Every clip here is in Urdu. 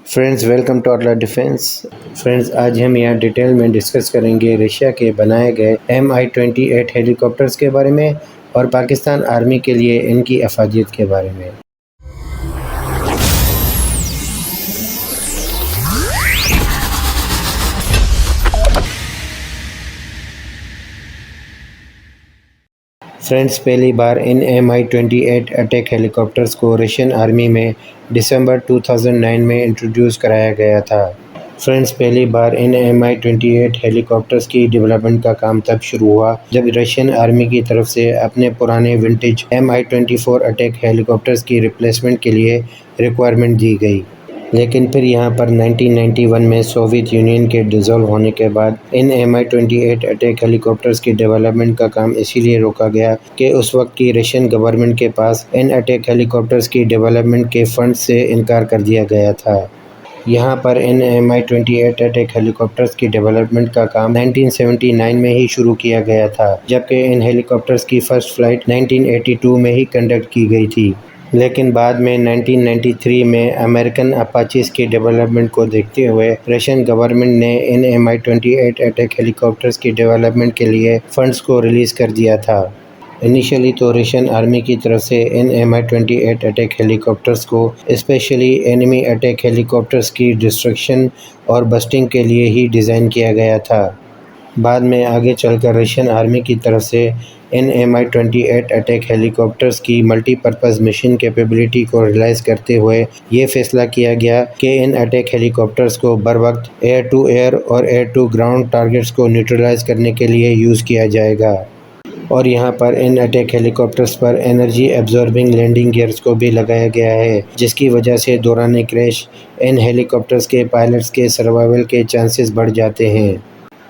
Friends welcome to Atla Defence. Friends آج ہم یہاں ڈیٹیل میں ڈسکس کریں گے رشیا کے بنائے گئے Mi-28 ہیلی کاپٹرز کے بارے میں اور پاکستان آرمی کے لیے ان کی افادیت کے بارے میں۔ فرینڈز پہلی بار ان Mi-28 اٹیک ہیلی کاپٹرز کو رشین آرمی میں دسمبر 2009 میں انٹروڈیوس کرایا گیا تھا۔ فرینڈز پہلی بار ان Mi-28 ہیلی کاپٹرز کی ڈیولپمنٹ کا کام تب شروع ہوا جب رشین آرمی کی طرف سے اپنے پرانے ونٹیج Mi-24 اٹیک ہیلی کاپٹرز کی ریپلیسمنٹ کے لیے ریکوائرمنٹ دی گئی، لیکن پھر یہاں پر 1991 میں سوویت یونین کے ڈیزولو ہونے کے بعد ان Mi-28 اٹیک ہیلی کاپٹرز کی ڈیولپمنٹ کا کام اسی لیے روکا گیا کہ اس وقت کی رشین گورنمنٹ کے پاس ان اٹیک ہیلی کاپٹرز کی ڈیولپمنٹ کے فنڈ سے انکار کر دیا گیا تھا۔ یہاں پر ان Mi-28 اٹیک ہیلی کاپٹرز کی ڈیولپمنٹ کا کام 1979 میں ہی شروع کیا گیا تھا، جبکہ ان ہیلی کاپٹرز کی فرسٹ فلائٹ 1982 میں ہی کنڈکٹ کی گئی تھی، لیکن بعد میں 1993 میں امریکن اپاچیز کی ڈیولپمنٹ کو دیکھتے ہوئے رشین گورنمنٹ نے ان Mi-28 اٹیک ہیلی کاپٹرز کی ڈیولپمنٹ کے لیے فنڈز کو ریلیز کر دیا تھا۔ انیشلی تو رشین آرمی کی طرف سے ان Mi-28 اٹیک ہیلی کاپٹرز کو اسپیشلی اینمی اٹیک ہیلی کاپٹرز کی ڈسٹرکشن اور بسٹنگ کے لیے ہی ڈیزائن کیا گیا تھا۔ بعد میں آگے چل کر رشین آرمی کی طرف سے ان Mi-28 اٹیک ہیلی کاپٹرز کی ملٹی پرپز مشن کیپیبلٹی کو ریلائز کرتے ہوئے یہ فیصلہ کیا گیا کہ ان اٹیک ہیلی کاپٹرز کو بروقت ایئر ٹو ایئر اور ایئر ٹو گراؤنڈ ٹارگٹس کو نیوٹرلائز کرنے کے لیے یوز کیا جائے گا، اور یہاں پر ان اٹیک ہیلی کاپٹرز پر انرجی ایبزاربنگ لینڈنگ گیئرز کو بھی لگایا گیا ہے، جس کی وجہ سے دوران کریش ان ہیلی کاپٹرز کے پائلٹس کے سروائیول کے چانسز بڑھ جاتے ہیں۔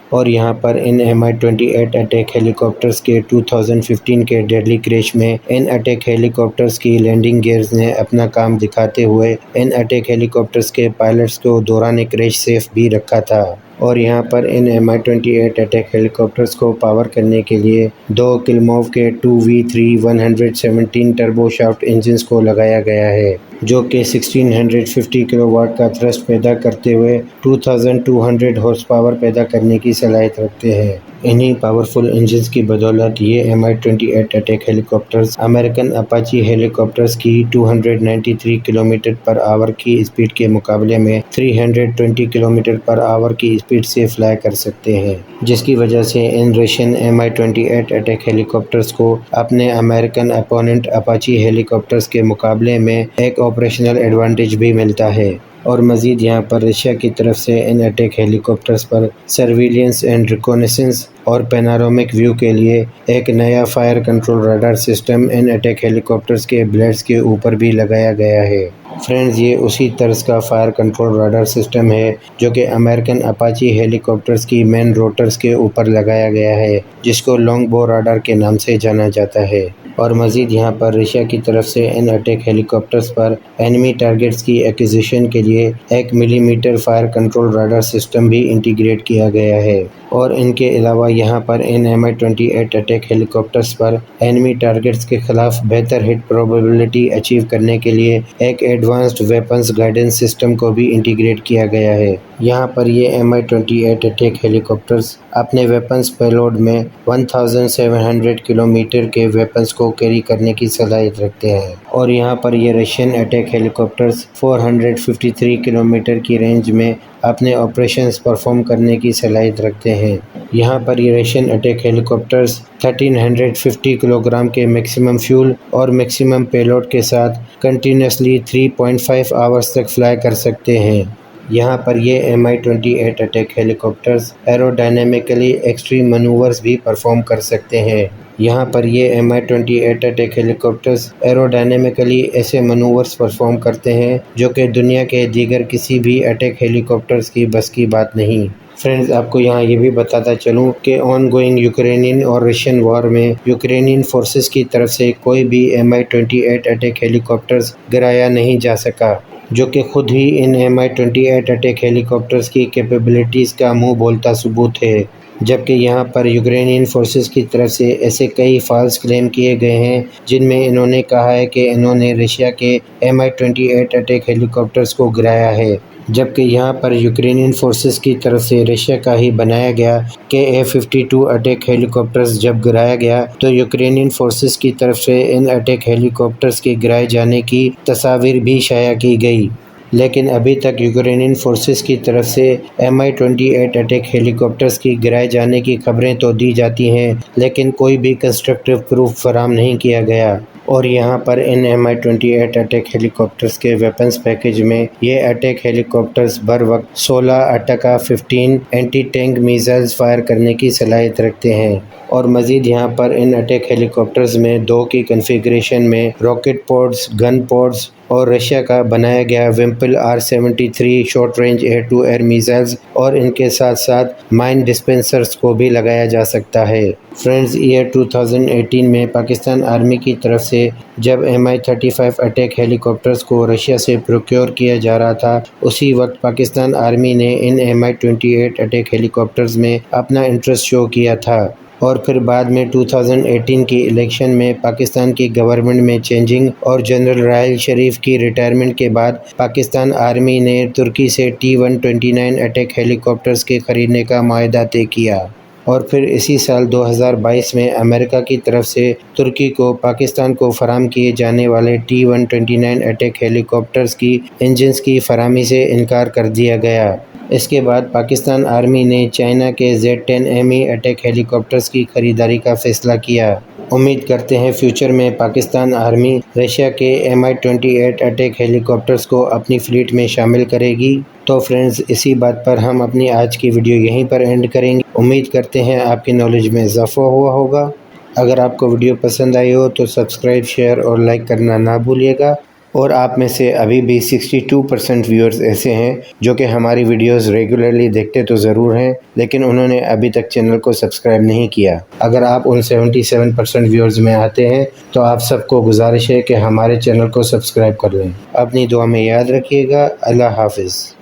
اور یہاں پر ان Mi-28 اٹیک ہیلی کاپٹرز کے 2015 کے ڈیڈلی کریش میں ان اٹیک ہیلی کاپٹرز کی لینڈنگ گیئرز نے اپنا کام دکھاتے ہوئے ان اٹیک ہیلی کاپٹرز کے پائلٹس کو دوران کریش سیف بھی رکھا تھا۔ اور یہاں پر ان Mi-28 اٹیک ہیلی کاپٹرز کو پاور کرنے کے لیے 2 کلموو کے 2V3-117 ٹربو شافٹ انجنز کو لگایا گیا ہے، جو کہ 1650 کلو واٹ کا تھرسٹ پیدا کرتے ہوئے 2200 ہارس پاور پیدا کرنے کی صلاحیت رکھتے ہیں۔ انہی پاورفل انجنز کی بدولت یہ Mi-28 اٹیک ہیلی کاپٹرز امریکن اپاچی ہیلی کاپٹرز کی 293 کلومیٹر پر آور کی اسپیڈ کے مقابلے میں 320 کلومیٹر پر آور کی اسپیڈ سے فلائی کر سکتے ہیں، جس کی وجہ سے ان رشین Mi-28 اٹیک ہیلی کاپٹرز کو اپنے امریکن اپوننٹ اپاچی ہیلی کاپٹرز کے مقابلے میں ایک آپریشنل ایڈوانٹیج بھی ملتا ہے۔ اور مزید یہاں پر رشیا کی طرف سے ان اٹیک ہیلی کاپٹرز پر سرویلنس اینڈ ریکونیسنس اور پینورامک ویو کے لیے ایک نیا فائر کنٹرول راڈار سسٹم ان اٹیک ہیلی کاپٹرز کے بلیڈز کے اوپر بھی لگایا گیا ہے۔ فرینڈز یہ اسی طرز کا فائر کنٹرول راڈار سسٹم ہے جو کہ امریکن اپاچی ہیلی کاپٹرز کی مین روٹرز کے اوپر لگایا گیا ہے، جس کو لانگ بو راڈار کے نام سے جانا جاتا ہے۔ اور مزید یہاں پر رشیا کی طرف سے ان اٹیک ہیلی کاپٹرز پر اینمی ٹارگٹس کی ایکوزیشن کے لیے 1 millimetre fire control radar system بھی انٹیگریٹ کیا گیا ہے۔ اور ان کے علاوہ یہاں پر ان Mi-28 اٹیک ہیلی کاپٹرز پر اینمی ٹارگٹس کے خلاف بہتر ہٹ پروبیبلٹی اچیو کرنے کے لیے ایک ایڈوانسڈ ویپنز گائیڈنس سسٹم کو بھی انٹیگریٹ کیا گیا ہے۔ یہاں پر یہ Mi-28 اٹیک ہیلی کاپٹرز اپنے ویپنز پیلوڈ میں 1700 کلومیٹر کے ویپنز کو کیری کرنے کی صلاحیت رکھتے ہیں، اور یہاں پر یہ رشین اٹیک ہیلی کاپٹرز 453 کلومیٹر کی رینج میں اپنے آپریشنز پرفارم کرنے کی صلاحیت رکھتے ہیں۔ یہاں پر یہ رشین اٹیک ہیلی کاپٹرز 1350 کلوگرام کے میکسیمم فیول اور میکسیمم پیلوڈ کے ساتھ کنٹینیوسلی 3.5 آورز تک فلائی کر سکتے ہیں۔ یہاں پر یہ Mi-28 اٹیک ہیلی کاپٹرز ایرو ڈائنامکلی ایکسٹریم منورز بھی پرفارم کر سکتے ہیں۔ یہاں پر یہ Mi-28 اٹیک ہیلی کاپٹرز ایرو ڈائنامکلی ایسے منورز پرفارم کرتے ہیں جو کہ دنیا کے دیگر کسی بھی اٹیک ہیلی کاپٹرز کی بس کی بات نہیں۔ فرینڈز آپ کو یہاں یہ بھی بتاتا چلوں کہ آن گوئنگ یوکرینین اور رشین وار میں یوکرینین فورسز کی طرف سے کوئی بھی Mi-28 اٹیک ہیلی کاپٹرز گرایا نہیں جا سکا، جو کہ خود ہی ان Mi-28 اٹیک ہیلی کاپٹرز کی کیپیبلٹیز کا منہ بولتا ثبوت ہے۔ جبکہ یہاں پر یوکرینین فورسز کی طرف سے ایسے کئی فالس کلیم کیے گئے ہیں جن میں انہوں نے کہا ہے کہ انہوں نے رشیا کے Mi-28 اٹیک ہیلی کاپٹرز کو گرایا ہے، جبکہ یہاں پر یوکرینین فورسز کی طرف سے رشیا کا ہی بنایا گیا KA-52 اٹیک ہیلی کاپٹرز جب گرایا گیا تو یوکرینین فورسز کی طرف سے ان اٹیک ہیلی کاپٹرز کے گرائے جانے کی تصاویر بھی شائع کی گئی، لیکن ابھی تک یوکرینین فورسز کی طرف سے Mi-28 اٹیک ہیلی کاپٹرز کی گرائے جانے کی خبریں تو دی جاتی ہیں، لیکن کوئی بھی کنسٹرکٹیو پروف فراہم نہیں کیا گیا۔ اور یہاں پر ان Mi-28 اٹیک ہیلی کاپٹرز کے ویپنز پیکج میں یہ اٹیک ہیلی کاپٹرز بر وقت 16 Ataka-15 anti tank missiles fire کرنے کی صلاحیت رکھتے ہیں، اور مزید یہاں پر ان اٹیک ہیلی کاپٹرز میں 2 کی کنفیگریشن میں راکٹ پوڈز، گن پوڈز اور رشیا کا بنایا گیا Vympel R-73 short range air to air missiles اور ان کے ساتھ ساتھ مائن ڈسپینسرز کو بھی لگایا جا سکتا ہے۔ فرینڈز، ایئر 2018 میں پاکستان آرمی کی طرف سے جب Mi-35 اٹیک ہیلی کاپٹرز کو رشیا سے پروکیور کیا جا رہا تھا، اسی وقت پاکستان آرمی نے ان Mi-28 اٹیک ہیلی کاپٹرز میں اپنا انٹرسٹ شو کیا تھا، اور پھر بعد میں 2018 کی الیکشن میں پاکستان کی گورنمنٹ میں چینجنگ اور جنرل راحیل شریف کی ریٹائرمنٹ کے بعد پاکستان آرمی نے ترکی سے T-129 اٹیک ہیلی کاپٹرز کے خریدنے کا معاہدہ طے کیا، اور پھر اسی سال 2022 میں امریکہ کی طرف سے ترکی کو پاکستان کو فراہم کیے جانے والے T-129 اٹیک ہیلی کاپٹرز کی انجنز کی فراہمی سے انکار کر دیا گیا۔ اس کے بعد پاکستان آرمی نے چائنا کے Z-10ME اٹیک ہیلی کاپٹرز کی خریداری کا فیصلہ کیا۔ امید کرتے ہیں فیوچر میں پاکستان آرمی رشیا کے Mi-28 اٹیک ہیلی کاپٹرز کو اپنی فلیٹ میں شامل کرے گی۔ تو فرینڈز، اسی بات پر ہم اپنی آج کی ویڈیو یہیں پر اینڈ کریں گے۔ امید کرتے ہیں آپ کی نالج میں اضافہ ہوا ہوگا۔ اگر آپ کو ویڈیو پسند آئی ہو تو سبسکرائب، شیئر اور لائک کرنا نہ بھولیے گا، اور آپ میں سے ابھی بھی 62% ویورز ایسے ہیں جو کہ ہماری ویڈیوز ریگولرلی دیکھتے تو ضرور ہیں، لیکن انہوں نے ابھی تک چینل کو سبسکرائب نہیں کیا۔ اگر آپ ان 77% ویورز میں آتے ہیں تو آپ سب کو گزارش ہے کہ ہمارے چینل کو سبسکرائب کر لیں۔ اپنی دعا میں یاد رکھیے گا۔ اللہ حافظ۔